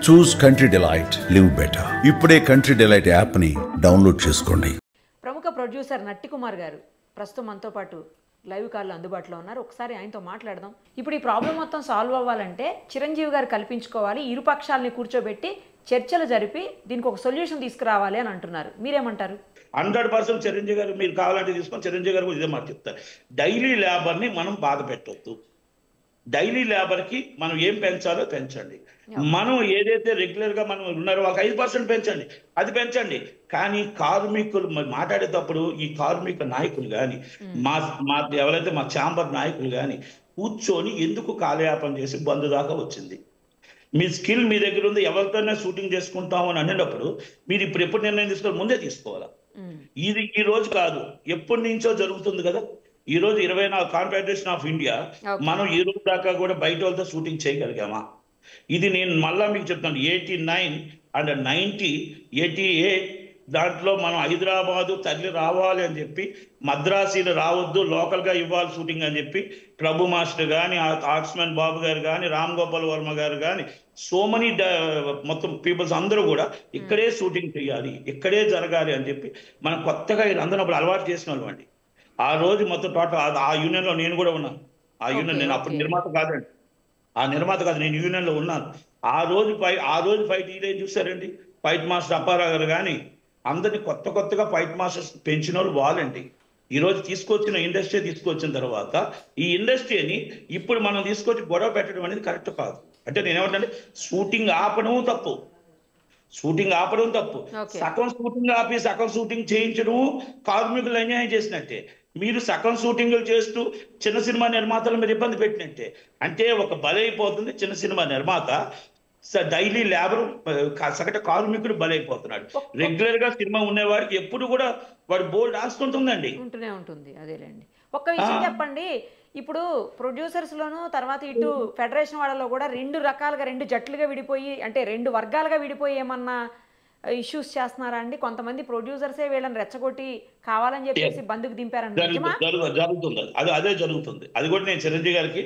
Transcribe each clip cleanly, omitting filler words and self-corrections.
చూస్ country delight, live better. ఇప్పుడే country delight యాప్ని download చేసుకోండి. ప్రముఖ ప్రొడ్యూసర్ నట్టి కుమార్ గారు ప్రస్తుతం మనతో పాటు లైవ్ కాల్లో అందుబాటులో ఉన్నారు. ఒకసారి ఆయనతో మాట్లాడదాం. ఇప్పుడు ఈ ప్రాబ్లం మొత్తం సాల్వ్ అవ్వాలంటే చిరంజీవి గారు కల్పించుకోవాలి, ఇరుపక్షాలని కూర్చోబెట్టి చర్చలు జరిపి దీనికి ఒక సొల్యూషన్ తీసుకురావాలి అని అంటున్నారు. మీరేమంటారు? 100% చిరంజీవి గారు మీరు కావాలంటే తీసుకొని చిరంజీవి గారు ఇదే మాట చెప్తారు. డైలీ లేబర్ని మనం బాధ పెట్టవద్దు. డైలీ లేబర్కి మనం ఏం పెంచాలో పెంచండి. మనం ఏదైతే రెగ్యులర్గా మనం ఉన్నారో వాళ్ళకి 5% పెంచండి, అది పెంచండి. కానీ కార్మికులు మాట్లాడేటప్పుడు ఈ కార్మిక నాయకులు కానీ మా ఎవరైతే మా ఛాంబర్ నాయకులు కానీ కూర్చొని ఎందుకు కాలయాపన చేసి బంధు దాకా వచ్చింది. మీ స్కిల్ మీ దగ్గర ఉంది, ఎవరితోనే షూటింగ్ చేసుకుంటాము అని అనేటప్పుడు మీరు ఇప్పుడు ఎప్పుడు నిర్ణయం తీసుకోవాలి, ముందే తీసుకోవాలా. ఇది ఈ రోజు కాదు, ఎప్పటి నుంచో జరుగుతుంది కదా. ఈ రోజు 24 కాన్ఫెడరేషన్ ఆఫ్ ఇండియా మనం ఈ రోజు దాకా కూడా బయట వాళ్ళతో షూటింగ్ చేయగలిగామా? ఇది నేను మళ్ళా మీకు చెప్తాను. 89 అండ్ 90, 88 దాంట్లో మనం హైదరాబాదు తల్లి రావాలి అని చెప్పి, మద్రాసీలు రావద్దు లోకల్గా ఇవ్వాలి షూటింగ్ అని చెప్పి ప్రభు మాస్టర్ కానీ, ఆర్ట్స్మెన్ బాబు గారు కానీ, రామ్ గోపాల్ వర్మ గారు కానీ, సో మెనీ మొత్తం పీపుల్స్ అందరూ కూడా ఇక్కడే షూటింగ్ చేయాలి, ఇక్కడే జరగాలి అని చెప్పి మనం కొత్తగా అందరూ అప్పుడు అలవాటు చేసిన వాళ్ళు అండి. ఆ రోజు మొత్తం టోటల్ ఆ యూనియన్లో నేను కూడా ఉన్నాను. ఆ యూనియన్ నేను అప్పుడు నిర్మాత కాదండి, ఆ నిర్మాత కాదు, నేను యూనియన్లో ఉన్నాను. ఆ రోజు ఫైట్ ఇదే చూసారండి. ఫైట్ మాస్టర్ అప్పారావు గారు కానీ అందరినీ కొత్తగా ఫైట్ మాస్టర్స్ పెంచిన వాళ్ళు వాళ్ళండి. ఈరోజు తీసుకొచ్చిన ఇండస్ట్రీ తీసుకొచ్చిన తర్వాత ఈ ఇండస్ట్రీని ఇప్పుడు మనం తీసుకొచ్చి గొడవ పెట్టడం అనేది కరెక్ట్ కాదు. అంటే నేనేమంటే షూటింగ్ ఆపడం తప్పు, సగం షూటింగ్ ఆపి సగం షూటింగ్ చేయించడం కార్మికులు అన్యాయం చేసినట్టే. మీరు సగం షూటింగ్లు చేస్తూ చిన్న సినిమా నిర్మాతలు మీరు ఇబ్బంది పెట్టినట్టే. అంటే ఒక బలైపోతుంది చిన్న సినిమా నిర్మాత, డైలీ లేబర్ సగటు కార్మికుడు బలైపోతున్నాడు. రెగ్యులర్ గా సినిమా ఉండేవాడికి ఎప్పుడు కూడా వాడు బోల్డ్ ఆస్తుంటుందండి, ఉంటూనే ఉంటుంది. అదేలేండి. ఒక్క విషయం చెప్పండి, ఇప్పుడు ప్రొడ్యూసర్స్ లోను తర్వాత ఇటు ఫెడరేషన్ వాళ్ళలో కూడా రెండు రకాలుగా, రెండు జట్లుగా విడిపోయి, అంటే రెండు వర్గాలుగా విడిపోయి ఏమన్నా ఇష్యూస్ చేస్తున్నారా అండి? కొంతమంది ప్రొడ్యూసర్సే వీళ్ళని రెచ్చగొట్టి కావాలని చెప్పేసి బంధుకు దింపారండి. జరుగుతుంది, అదే జరుగుతుంది. అది కూడా నేను చిరంజీవి గారికి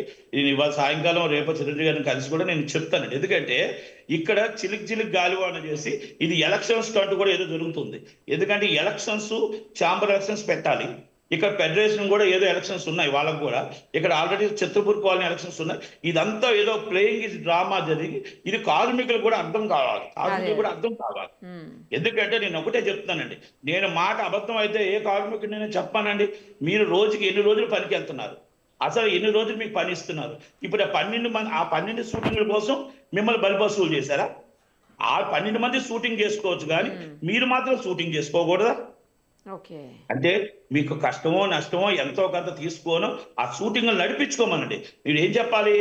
ఇవాళ సాయంకాలం రేపు చిరంజీవి గారిని కలిసి కూడా నేను చెప్తానండి. ఎందుకంటే ఇక్కడ చిలిక్ గాలివాన చేసి ఇది ఎలక్షన్స్ స్టంట్ కూడా ఏదో జరుగుతుంది. ఎందుకంటే ఎలక్షన్స్, ఛాంబర్ ఎలక్షన్స్ పెట్టాలి, ఇక్కడ ఫెడరేషన్ కూడా ఏదో ఎలక్షన్స్ ఉన్నాయి వాళ్ళకు కూడా, ఇక్కడ ఆల్రెడీ చిత్రపూర్ కాలనీ ఎలక్షన్స్ ఉన్నాయి. ఇదంతా ఏదో ప్లేయింగ్ ఇది డ్రామా జరిగి ఇది కార్మికులు కూడా అర్థం కావాలి, ఎందుకంటే నేను ఒకటే చెప్తానండి, నేను మాట అబద్ధం అయితే ఏ కార్మికుడు నేను చెప్పానండి. మీరు రోజుకి ఎన్ని రోజులు పనికి వెళ్తున్నారు, అసలు ఎన్ని రోజులు మీకు పని ఇస్తున్నారు? ఇప్పుడు ఆ 12 షూటింగ్ల కోసం మిమ్మల్ని బలిపశువులు చేశారా? ఆ 12 మంది షూటింగ్ చేసుకోవచ్చు కానీ మీరు మాత్రం షూటింగ్ చేసుకోకూడదా? అంటే మీకు కష్టమో నష్టమో ఎంతో కొంత తీసుకోను ఆ షూటింగ్లు నడిపించుకోమనండి. మీరు ఏం చెప్పాలి?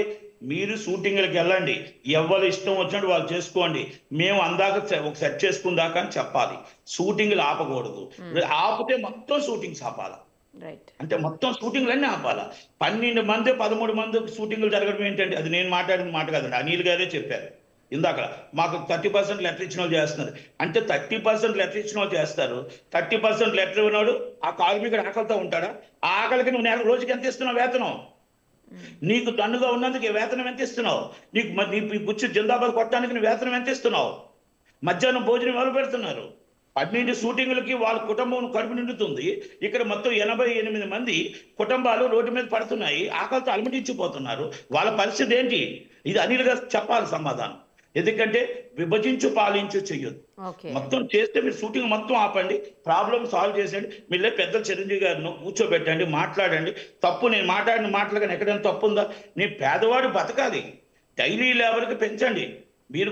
మీరు షూటింగ్లకు వెళ్ళండి, ఎవరు ఇష్టం వచ్చినట్టు వాళ్ళు చేసుకోండి, మేము అందాక ఒక సెట్ చేసుకుందాక అని చెప్పాలి. షూటింగ్లు ఆపకూడదు, ఆపితే మొత్తం షూటింగ్స్ ఆపాలి. అంటే మొత్తం షూటింగ్లన్నీ ఆపాలా. 12 మంది 13 మంది షూటింగ్లు జరగడం ఏంటంటే అది నేను మాట్లాడిన మాట కాదండి, అనిల్ గారే చెప్పారు ఇందాక. మాకు 30% లెటర్ ఇచ్చిన వాళ్ళు చేస్తున్నారు అంటే 30% లెటర్ ఇచ్చిన వాళ్ళు చేస్తారు. 30% లెటర్ ఇవ్వనాడు ఆ కార్మికుడు ఆకలితో ఉంటాడా? ఆ ఆకలికి నువ్వు నెల రోజుకి ఎంత ఇస్తున్నావు వేతనం? నీకు దన్నుగా ఉన్నందుకు వేతనం ఎంత ఇస్తున్నావు? నీకు గుచ్చి జిందాబాద్ కొట్టడానికి నువ్వు వేతనం ఎంత ఇస్తున్నావు? మధ్యాహ్నం భోజనం ఎవరు పెడుతున్నారు? 12 షూటింగ్లకి వాళ్ళ కుటుంబం కడుపు నిండుతుంది. ఇక్కడ మొత్తం 88 మంది కుటుంబాలు రోడ్డు మీద పడుతున్నాయి, ఆకలితో అలమటించిపోతున్నారు. వాళ్ళ పరిస్థితి ఏంటి? ఇది అనిల్ గారు చెప్పాలి సమాధానం. ఎందుకంటే విభజించు పాలించు చెయ్యొద్దు. మొత్తం చేస్తే మీరు షూటింగ్ మొత్తం ఆపండి, ప్రాబ్లం సాల్వ్ చేసేయండి. మీరు పెద్ద చిరంజీవి గారిని కూర్చోబెట్టండి, మాట్లాడండి. తప్పు నేను మాట్లాడిన మాటలు కానీ ఎక్కడైనా తప్పు ఉందా? నేను పేదవాడు బతకాలి, డైలీ లేబర్కి పెంచండి. మీరు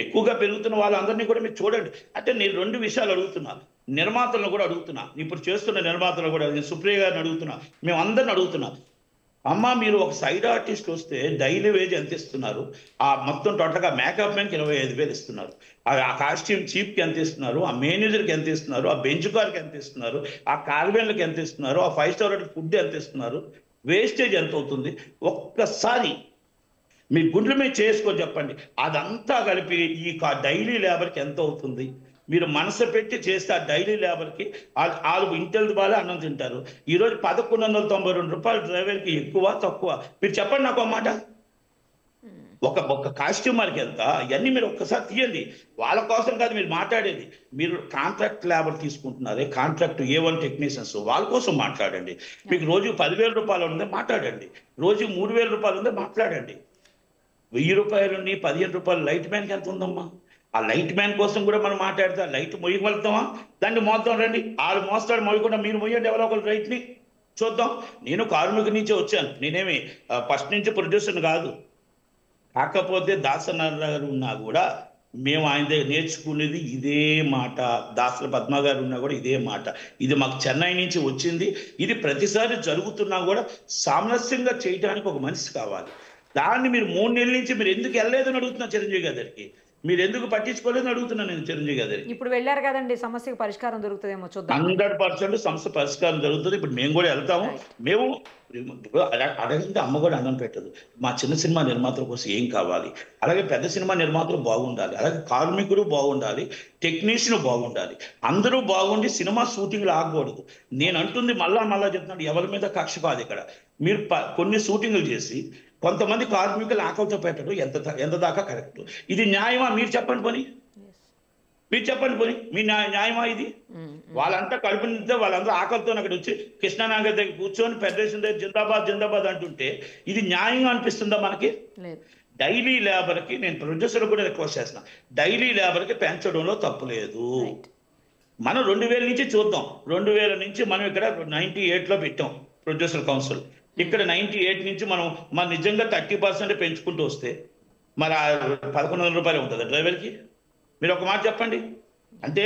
ఎక్కువగా పెరుగుతున్న వాళ్ళందరినీ కూడా మీరు చూడండి. అంటే నేను 2 విషయాలు అడుగుతున్నా, నిర్మాతలను కూడా అడుగుతున్నా, ఇప్పుడు చేస్తున్న నిర్మాతలు కూడా, సుప్రియ గారిని అడుగుతున్నా, మేము అందరిని అడుగుతున్నా. అమ్మ మీరు ఒక సైడ్ ఆర్టిస్ట్ వస్తే డైలీ వేజ్ ఎంత ఇస్తున్నారు? ఆ మొత్తం టోటల్గా మేకప్ మ్యాన్కి 25,000 ఇస్తున్నారు, ఆ కాస్ట్యూమ్ చీఫ్కి ఎంత ఇస్తున్నారు, ఆ మేనేజర్కి ఎంత ఇస్తున్నారు, ఆ బెంచ్ కార్కి ఎంత ఇస్తున్నారు, ఆ కార్వెన్లకి ఎంత ఇస్తున్నారు, ఆ 5 స్టార్ ఫుడ్ ఎంత ఇస్తున్నారు, వేస్టేజ్ ఎంత అవుతుంది? ఒక్కసారి మీ గుండెల మీద చేసుకొని చెప్పండి. అదంతా కలిపి ఈ డైలీ లేబర్కి ఎంత అవుతుంది? మీరు మనసు పెట్టి చేస్తే ఆ డైలీ లేబర్కి వాళ్ళు ఇంటెల్ బాలే అన్నం తింటారు. ఈరోజు 1192 రూపాయలు డ్రైవర్కి ఎక్కువ తక్కువ? మీరు చెప్పండి నాకు మాట. ఒక కాస్ట్యూమర్కి ఎంత, ఇవన్నీ మీరు ఒక్కసారి తీయండి. వాళ్ళ కోసం కాదు మీరు మాట్లాడేది. మీరు కాంట్రాక్ట్ లేబర్ తీసుకుంటున్నారే, కాంట్రాక్ట్ A1 టెక్నీషియన్స్, వాళ్ళ కోసం మాట్లాడండి. మీకు రోజు 10,000 రూపాయలు ఉందే మాట్లాడండి, రోజు 3,000 రూపాయలు ఉందే మాట్లాడండి. 1,000 రూపాయలు 15 రూపాయలు లైట్ మ్యాన్కి ఎంత ఉందమ్మా? ఆ లైట్ మ్యాన్ కోసం కూడా మనం మాట్లాడితే లైట్ మొయ్యగలుగుతామా? దాన్ని మోద్దాం రండి. వాళ్ళు మోస్తాడు, మొయ్యకుండా మీరు మొయ్యండి ఎవరో ఒకరు రైట్ని చూద్దాం. నేను కార్మికుడి నుంచే వచ్చాను, నేనేమి ఫస్ట్ నుంచి ప్రొడ్యూసర్ని కాదు. కాకపోతే దాసనారాయణ గారు ఉన్నా కూడా మేము ఆయన దగ్గర నేర్చుకునేది ఇదే మాట, దాసల పద్మ గారు ఉన్నా కూడా ఇదే మాట. ఇది మాకు చెన్నై నుంచి వచ్చింది. ఇది ప్రతిసారి జరుగుతున్నా కూడా సామరస్యంగా చేయడానికి ఒక మనిషి కావాలి. దాన్ని మీరు 3 నెలల నుంచి మీరు ఎందుకు వెళ్ళలేదని అడుగుతున్నా చిరంజీవి గారికి, మీరు ఎందుకు పట్టించుకోలేదని అడుగుతున్నాను నేను చిరంజీవి గారికి. ఇప్పుడు వెళ్ళారు కదండి, సమస్యకు పరిష్కారం దొరుకుతుందేమో చూద్దాం. 100% సమస్య పరిష్కారం జరుగుతుంది. ఇప్పుడు మేము కూడా వెళ్తాము. మేము అడగంటే అమ్మ కూడా అన్నం పెట్టదు. మా చిన్న సినిమా నిర్మాతల కోసం ఏం కావాలి, అలాగే పెద్ద సినిమా నిర్మాతలు బాగుండాలి, అలాగే కార్మికుడు బాగుండాలి, టెక్నీషియన్ బాగుండాలి, అందరూ బాగుండి సినిమా షూటింగ్లు ఆగకూడదు. నేను అంటుంది మళ్ళా చెప్తున్నాను, ఎవరి మీద కక్ష కాదు ఇక్కడ. మీరు కొన్ని షూటింగ్లు చేసి కొంతమంది కార్మికులు ఆకలితో పెట్టడం ఎంత దాకా కరెక్ట్? ఇది న్యాయమా? మీరు చెప్పండి పోనీ, మీరు చెప్పండి పోనీ, మీ న్యాయమా ఇది? వాళ్ళంతా కడుపు నిండితే వాళ్ళందరూ ఆకలితో అక్కడ వచ్చి కృష్ణానగర్ దగ్గర కూర్చొని ఫెడరేషన్ దగ్గర జిందాబాద్ జిందాబాద్ అంటుంటే ఇది న్యాయంగా అనిపిస్తుందా మనకి? డైలీ లేబర్కి నేను ప్రొడ్యూసర్ కూడా రిక్వెస్ట్ చేస్తున్నా, డైలీ లేబర్కి పెంచడంలో తప్పు లేదు. మనం 2000 నుంచి చూద్దాం. 2000 నుంచి మనం ఇక్కడ 98లో పెట్టాం ప్రొడ్యూసర్ కౌన్సిల్. ఇక్కడ 98 నుంచి మనం నిజంగా 30% పెంచుకుంటూ వస్తే మరి 1,100 రూపాయలు ఉంటుంది డ్రైవర్కి. మీరు ఒక మాట చెప్పండి. అంటే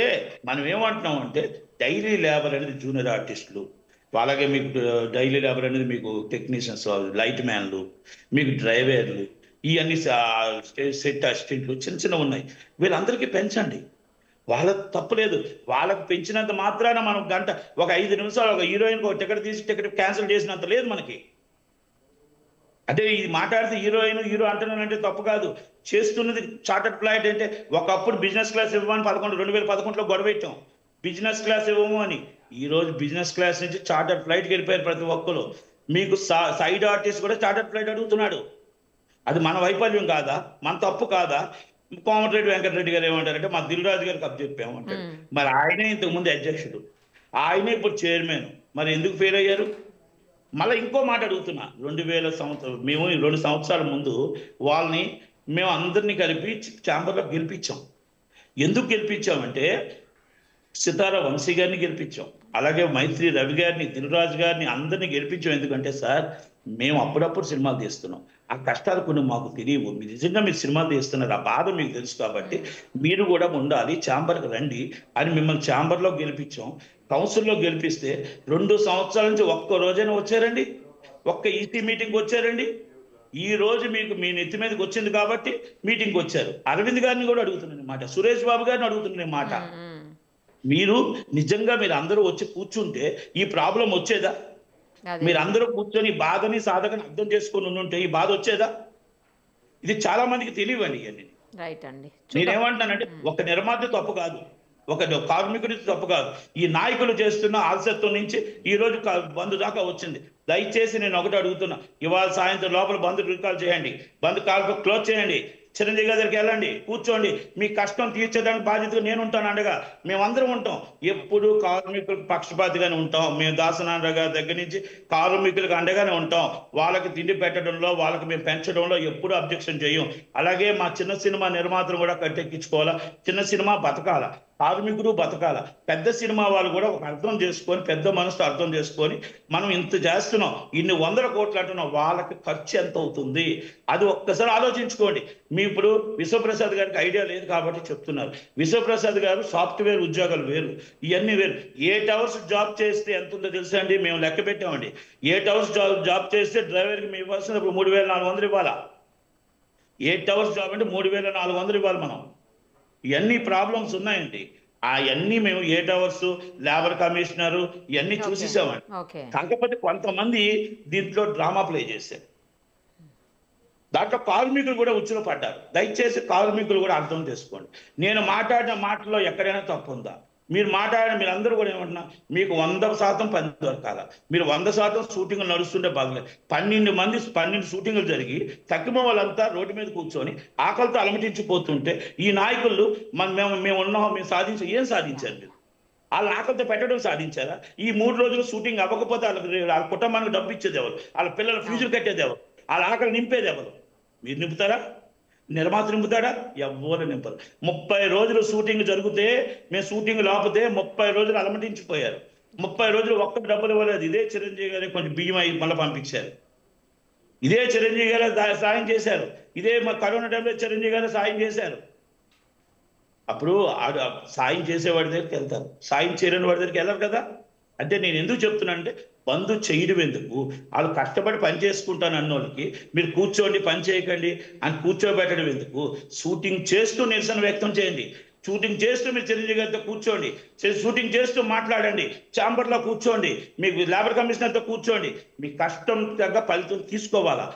మనం ఏమంటున్నాం అంటే డైలీ లేబర్ అనేది జూనియర్ ఆర్టిస్టులు, అలాగే మీకు డైలీ లేబర్ అనేది మీకు టెక్నీషియన్స్, లైట్ మ్యాన్లు, మీకు డ్రైవర్లు, ఇవన్నీ సెట్ అసిస్టెంట్లు చిన్న ఉన్నాయి. వీళ్ళందరికీ పెంచండి, వాళ్ళకు తప్పులేదు. వాళ్ళకు పెంచినంత మాత్రాన మనం గంట ఒక 5 నిమిషాలు ఒక హీరోయిన్కి ఒక టికెట్ తీసి టికెట్ క్యాన్సిల్ చేసినంత లేదు మనకి. అంటే ఇది మాట్లాడితే హీరో అంటున్నానంటే తప్పు కాదు. చేస్తున్నది చార్టర్డ్ ఫ్లైట్. అంటే ఒకప్పుడు బిజినెస్ క్లాస్ ఇవ్వమని 2011లో గొడవ పెట్టాం, బిజినెస్ క్లాస్ ఇవ్వము అని. ఈ రోజు బిజినెస్ క్లాస్ నుంచి చార్టర్డ్ ఫ్లైట్కి వెళ్ళిపోయారు ప్రతి ఒక్కరు. మీకు సైడ్ ఆర్టిస్ట్ కూడా చార్టర్డ్ ఫ్లైట్ అడుగుతున్నాడు. అది మన వైఫల్యం కాదా? మన తప్పు కాదా? కోమటిరెడ్డి వెంకటరెడ్డి గారు ఏమంటారంటే మా దిల్ రాజు గారికి అప్పచెప్పామంటారు. మరి ఆయనే ఇంతకుముందు అధ్యక్షుడు, ఆయనే ఇప్పుడు చైర్మన్, మరి ఎందుకు ఫెయిల్ అయ్యారు? మళ్ళీ ఇంకో మాట అడుగుతున్నా, 2000 సంవత్సరం మేము 2 సంవత్సరాల ముందు వాళ్ళని మేము అందరినీ కలిపి ఛాంబర్లో గెలిపించాం. ఎందుకు గెలిపించామంటే సితారా వంశీ గారిని గెలిపించాం, అలాగే మైత్రి రవి గారిని, దిల్ రాజు గారిని అందరినీ గెలిపించాం. ఎందుకంటే సార్ మేము అప్పుడప్పుడు సినిమాలు తీస్తున్నాం, ఆ కష్టాలు కొన్ని మాకు తెలియవు. మీరు నిజంగా మీరు సినిమాలు తీస్తున్నారు, ఆ బాధ మీకు తెలుసు కాబట్టి మీరు కూడా ఉండాలి, ఛాంబర్కి రండి అని మిమ్మల్ని ఛాంబర్లో గెలిపించాం. కౌన్సిల్లో గెలిపిస్తే 2 సంవత్సరాల నుంచి ఒక్క రోజైనా వచ్చారండి? ఒక్క ఈసీ మీటింగ్ వచ్చారండి? ఈ రోజు మీకు మీ నెత్తి మీదకి వచ్చింది కాబట్టి మీటింగ్కి వచ్చారు. అరవింద్ గారిని కూడా అడుగుతున్నాను మాట, సురేష్ బాబు గారిని అడుగుతున్నాను మాట. మీరు నిజంగా మీరు అందరూ వచ్చి కూర్చుంటే ఈ ప్రాబ్లం వచ్చేదా? మీరు అందరూ కూర్చొని బాధని సాధకని అర్థం చేసుకొని ఉంటే ఈ బాధ వచ్చేదా? ఇది చాలా మందికి తెలియవండి ఇవన్నీ. నేనేమంటున్నానంటే ఒక నిర్మాత తప్పు కాదు, ఒక కార్మికుడి తప్పు కాదు, ఈ నాయకులు చేస్తున్న ఆలస్యత్వం నుంచి ఈ రోజు బంద్ దాకా వచ్చింది. దయచేసి నేను ఒకటి అడుగుతున్నా, ఇవాళ సాయంత్రం లోపల బంద్ రికాల్ చేయండి, బంద్ కాల్ క్లోజ్ చేయండి, చిరంజీవి గారి దగ్గరికి వెళ్ళండి, కూర్చోండి. మీ కష్టం తీర్చేదానికి బాధ్యతగా నేను ఉంటాను, అండగా మేమందరం ఉంటాం. ఎప్పుడు కార్మికులకు పక్షపాతిగానే ఉంటాం. మేము దాసనారాయణ గారి దగ్గర నుంచి కార్మికులకు అండగానే ఉంటాం. వాళ్ళకి తిండి పెట్టడంలో, వాళ్ళకి మేము పెంచడంలో ఎప్పుడు అబ్జెక్షన్ చేయం. అలాగే మా చిన్న సినిమా నిర్మాతలు కూడా కట్టెక్కించుకోవాలా, చిన్న సినిమా బతకాల, కార్మికుడు బతకాల. పెద్ద సినిమా వాళ్ళు కూడా ఒక అర్థం చేసుకొని, పెద్ద మనసుతో అర్థం చేసుకొని, మనం ఇంత చేస్తున్నాం, ఇన్ని 100 కోట్లు అంటున్నాం, వాళ్ళకి ఖర్చు ఎంత అవుతుంది అది ఒక్కసారి ఆలోచించుకోండి. మీ ఇప్పుడు విశ్వప్రసాద్ గారికి ఐడియా లేదు కాబట్టి చెప్తున్నారు. విశ్వప్రసాద్ గారు సాఫ్ట్వేర్ ఉద్యోగాలు వేరు, ఇవన్నీ వేరు. 8 అవర్స్ జాబ్ చేస్తే ఎంత ఉందో తెలుసా అండి? మేము లెక్క పెట్టామండి. 8 అవర్స్ జాబ్ చేస్తే డ్రైవర్కి మేము ఇవ్వాల్సిన 3,400 ఇవ్వాలా? 8 అవర్స్ జాబ్ అంటే 3,400 ఇవ్వాలి మనం. ఇవన్నీ ప్రాబ్లమ్స్ ఉన్నాయండి. అవన్నీ మేము 8 అవర్స్ లేబర్ కమిషనర్ ఇవన్నీ చూసేసామండి. కాకపోతే కొంతమంది దీంట్లో డ్రామా ప్లే చేశారు, దాంట్లో కార్మికులు కూడా ఉచ్చులో పడ్డారు. దయచేసి కార్మికులు కూడా అర్థం చేసుకోండి. నేను మాట్లాడిన మాటల్లో ఎక్కడైనా తప్పు ఉందా? మీరు మీరు అందరూ కూడా ఏమంటున్నా, మీకు 100% పని దొరకాల. మీరు 100% షూటింగ్లు నడుస్తుంటే బాగలేదు. 12 షూటింగ్లు జరిగి తక్కువ వాళ్ళంతా రోడ్డు మీద కూర్చొని ఆకలితో అలమటించిపోతుంటే ఈ నాయకులు మేము ఉన్నాం, మేము ఏం సాధించారు మీరు? వాళ్ళ ఆకలితో పెట్టడం సాధించారా? ఈ 3 రోజులు షూటింగ్ అవ్వకపోతే వాళ్ళ కుటుంబానికి డబ్బు ఇచ్చేది ఎవరు? వాళ్ళ పిల్లల ఫీజులు కట్టేది ఎవరు? వాళ్ళ ఆకలి నింపేది ఎవరు? మీరు నింపుతారా? నిర్మాత నింపుతాడా? ఎవ్వరు నింపరు. 30 రోజులు షూటింగ్ జరిగితే, మేము షూటింగ్ లేకపోతే 30 రోజులు అలమటించిపోయారు. 30 రోజులు ఒక్క డబ్బులు ఇవ్వలేదు. ఇదే చిరంజీవి గారే కొంచెం బియ్యం అయి మళ్ళీ పంపించారు. ఇదే చిరంజీవి గారే సాయం చేశారు. ఇదే కరోనా టైంలో చిరంజీవి గారే సాయం చేశారు. అప్పుడు సాయం చేసేవాడి దగ్గరికి వెళ్తారు, సాయం చేయలేని వాడి దగ్గరికి వెళ్ళరు కదా. అంటే నేను ఎందుకు చెప్తున్నానంటే, బంధు చేయడం ఎందుకు? వాళ్ళు కష్టపడి పని చేసుకుంటాను అన్నోళ్ళకి మీరు కూర్చోండి పని చేయకండి అని కూర్చోబెట్టడం ఎందుకు? షూటింగ్ చేస్తూ నిరసన వ్యక్తం చేయండి. షూటింగ్ చేస్తూ మీరు చిరంజీవి గారితో కూర్చోండి, షూటింగ్ చేస్తూ మాట్లాడండి, ఛాంబర్లో కూర్చోండి, మీకు లేబర్ కమిషనర్తో కూర్చోండి. మీ కష్టం తగ్గ ఫలితం తీసుకోవాలా?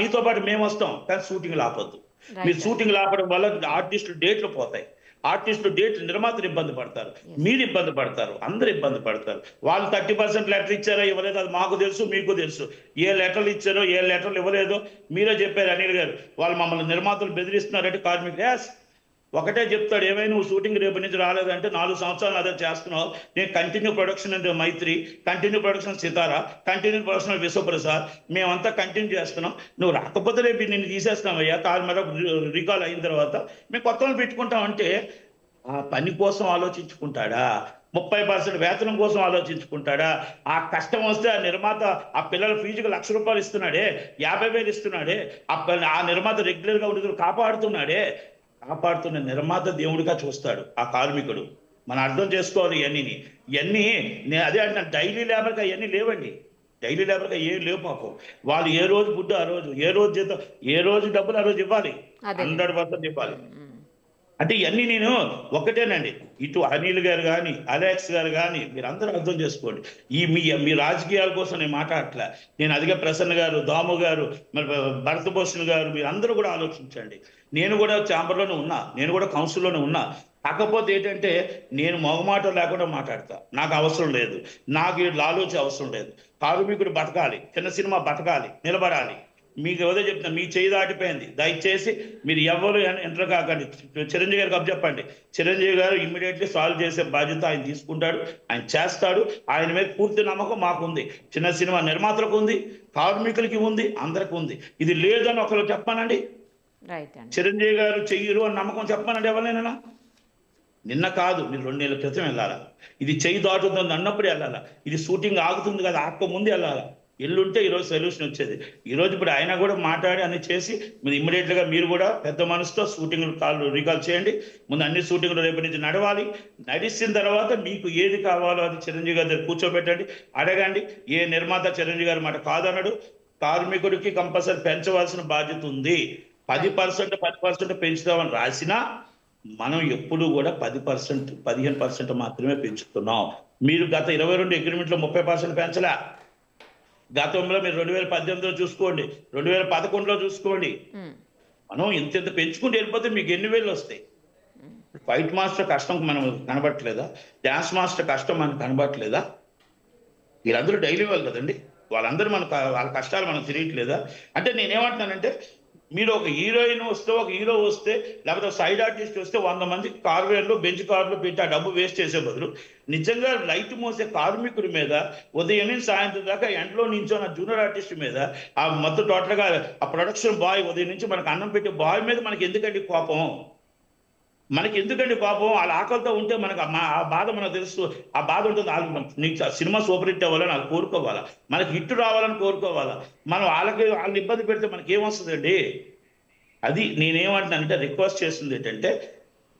మీతో పాటు మేము వస్తాం, కానీ షూటింగ్ ఆపొద్దు. మీరు షూటింగ్ ఆపడం వల్ల ఆర్టిస్టులు డేట్లు పోతాయి. ఆర్టిస్టులు నిర్మాతలు ఇబ్బంది పడతారు, మీరు ఇబ్బంది పడతారు, అందరు ఇబ్బంది పడతారు. వాళ్ళు 30% లెటర్ ఇచ్చారో ఇవ్వలేదో అది మాకు తెలుసు, మీకు తెలుసు. ఏ లెటర్లు ఇచ్చారో ఏ లెటర్లు ఇవ్వలేదో మీరే చెప్పారు అనిల్ గారు. వాళ్ళు మమ్మల్ని నిర్మాతలు బెదిరిస్తున్నారంటే కార్మికులు ఒకటే చెప్తాడు, ఏమైనా నువ్వు షూటింగ్ రేపు నుంచి రాలేదంటే 4 సంవత్సరాలు అదే చేస్తున్నావు. నేను కంటిన్యూ ప్రొడక్షన్ అంటే మైత్రి, కంటిన్యూ ప్రొడక్షన్ సితారా, కంటిన్యూ ప్రొడక్షన్ విశ్వప్రసాద్, మేమంతా కంటిన్యూ చేస్తున్నాం. నువ్వు రాకపోతే రేపు నిన్ను తీసేస్తామయ్యా, కాలు మీద రికాల్ అయిన తర్వాత మేము కొత్త వాళ్ళు పెట్టుకుంటామంటే ఆ పని కోసం ఆలోచించుకుంటాడా? 30% వేతనం కోసం ఆలోచించుకుంటాడా? ఆ కష్టం వస్తే ఆ నిర్మాత ఆ పిల్లల ఫీజుకు ₹1,00,000 ఇస్తున్నాడే, 50,000 ఇస్తున్నాడే, ఆ నిర్మాత రెగ్యులర్గా ఉండి కాపాడుతున్నాడే. కాపాడుతున్న నిర్మాత దేవుడిగా చూస్తాడు ఆ కార్మికుడు. మనం అర్థం చేసుకోవాలి. ఇవన్నీ అదే అంటే డైలీ లేబర్గా ఇవన్నీ లేవండి. డైలీ లేబర్గా ఏం లేవు పాపం. వాళ్ళు ఏ రోజు ఫుడ్ ఆ రోజు, ఏ రోజు జీతం, ఏ రోజు డబ్బులు ఆ రోజు ఇవ్వాలి, 100% ఇవ్వాలి. అంటే ఇవన్నీ నేను ఒకటేనండి. ఇటు అనిల్ గారు కానీ అలెక్స్ గారు కానీ మీరు అందరూ అర్థం చేసుకోండి. మీ రాజకీయాల కోసం నేను మాట్లాడట్లే. నేను అదిగా ప్రసన్న గారు, దాము గారు, మరి భరతభూషణ్ గారు, మీరు అందరూ కూడా ఆలోచించండి. నేను కూడా ఛాంబర్లోనే ఉన్నా, నేను కూడా కౌన్సిల్లోనే ఉన్నా. కాకపోతే ఏంటంటే నేను మొగమాట లేకుండా మాట్లాడతా. నాకు అవసరం లేదు, నాకు లాలోచి అవసరం లేదు. కార్మికుడు బతకాలి, చిన్న సినిమా బతకాలి, నిలబడాలి. మీకు ఏదో చెప్తాను, మీ చేయి దాటిపోయింది. దయచేసి మీరు ఎవరు ఎంటర్ కాకండి. చిరంజీవి గారికి అప్పచెప్పండి. చిరంజీవి గారు ఇమ్మీడియట్లీ సాల్వ్ చేసే బాధ్యత ఆయన తీసుకుంటాడు, ఆయన చేస్తాడు. ఆయన మీద పూర్తి నమ్మకం మాకుంది. చిన్న సినిమా నిర్మాతలకు ఉంది, కార్మికులకి ఉంది, అందరికి ఉంది. ఇది లేదని ఒకరు చెప్పానండి, చిరంజీవి గారు చెయ్యరు అని నమ్మకం చెప్పానండి ఎవరైనా? నిన్న కాదు, మీరు 2 నెలల క్రితం వెళ్ళాలా. ఇది చెయ్యి దాటుతుంది అన్నప్పుడు వెళ్ళాలా. ఇది షూటింగ్ ఆగుతుంది కదా, ఆక్క ముందు వెళ్ళాలా. ఎల్లుంటే ఈరోజు సొల్యూషన్ వచ్చేది. ఈరోజు ఇప్పుడు ఆయన కూడా మాట్లాడి అన్ని చేసి మీరు ఇమ్మీడియట్గా మీరు కూడా పెద్ద మనసుతో షూటింగ్లు రీకాల్ చేయండి. ముందు అన్ని షూటింగ్లు రేపు నుంచి నడవాలి. నడిచిన తర్వాత మీకు ఏది కావాలో అది చిరంజీవి గారి దగ్గర కూర్చోబెట్టండి, అడగండి. ఏ నిర్మాత చిరంజీవి గారి మాట కాదన్నాడు. కార్మికుడికి కంపల్సరీ పెంచవలసిన బాధ్యత ఉంది. 10% పెంచుతామని రాసినా మనం ఎప్పుడు కూడా 10%, 15% మాత్రమే పెంచుతున్నాం. మీరు గత 22 అగ్రిమెంట్లో 30% పెంచలే. గతంలో మీరు 2018లో చూసుకోండి, 2011లో చూసుకోండి. మనం ఇంత పెంచుకుంటూ వెళ్ళిపోతే మీకు ఎన్ని వేలు వస్తాయి? ఫైట్ మాస్టర్ కష్టం మనం కనబట్టలేదా? డాన్స్ మాస్టర్ కష్టం మనకు కనబట్టలేదా? వీళ్ళందరూ డైలీ వాళ్ళు కదండి, వాళ్ళందరూ వాళ్ళ కష్టాలు మనం తెలియట్లేదా? అంటే నేనేమంటున్నానంటే, మీరు ఒక హీరోయిన్ వస్తే, ఒక హీరో వస్తే, లేకపోతే సైడ్ ఆర్టిస్ట్ వస్తే 100 మంది కార్వేర్లు బెంచ్ కార్లు పెట్టి ఆ డబ్బు వేస్ట్ చేసే బదులు నిజంగా లైట్ మోసే కార్మికుడి మీద ఉదయం నుంచి సాయంత్రం దాకా ఎండలో నించో నా జూనియర్ ఆర్టిస్ట్ మీద ఆ మొత్తం టోటల్గా ఆ ప్రొడక్షన్ బాయ్ ఉదయం నుంచి మనకు అన్నం పెట్టే బాయ్ మీద మనకి ఎందుకండి కోపం? మనకి ఎందుకండి పాపం? వాళ్ళ ఆకలితో ఉంటే మనకు ఆ బాధ మనకు తెలుసు. ఆ బాధ ఉంటుంది. నీకు సినిమా సూపర్ హిట్ అవ్వాలని వాళ్ళు కోరుకోవాలా, మనకి హిట్ రావాలని కోరుకోవాలా. మనం వాళ్ళని ఇబ్బంది పెడితే మనకి ఏమొస్తుందండి? అది నేనేమంటున్నానంటే, రిక్వెస్ట్ చేస్తుంది ఏంటంటే,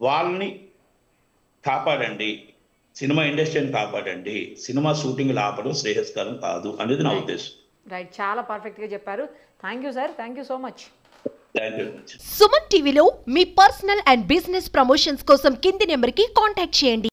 వాళ్ళని కాపాడండి, సినిమా ఇండస్ట్రీని కాపాడండి. సినిమా షూటింగ్లు ఆపడం శ్రేయస్కరం కాదు అనేది నా ఉద్దేశం. రైట్, చాలా పర్ఫెక్ట్గా చెప్పారు. Thank you sir, thank you so much. Suman టీవీలో మీ పర్సనల్ అండ్ బిజినెస్ ప్రమోషన్స్ కోసం కింది నెంబర్కి కాంటాక్ట్ చేయండి.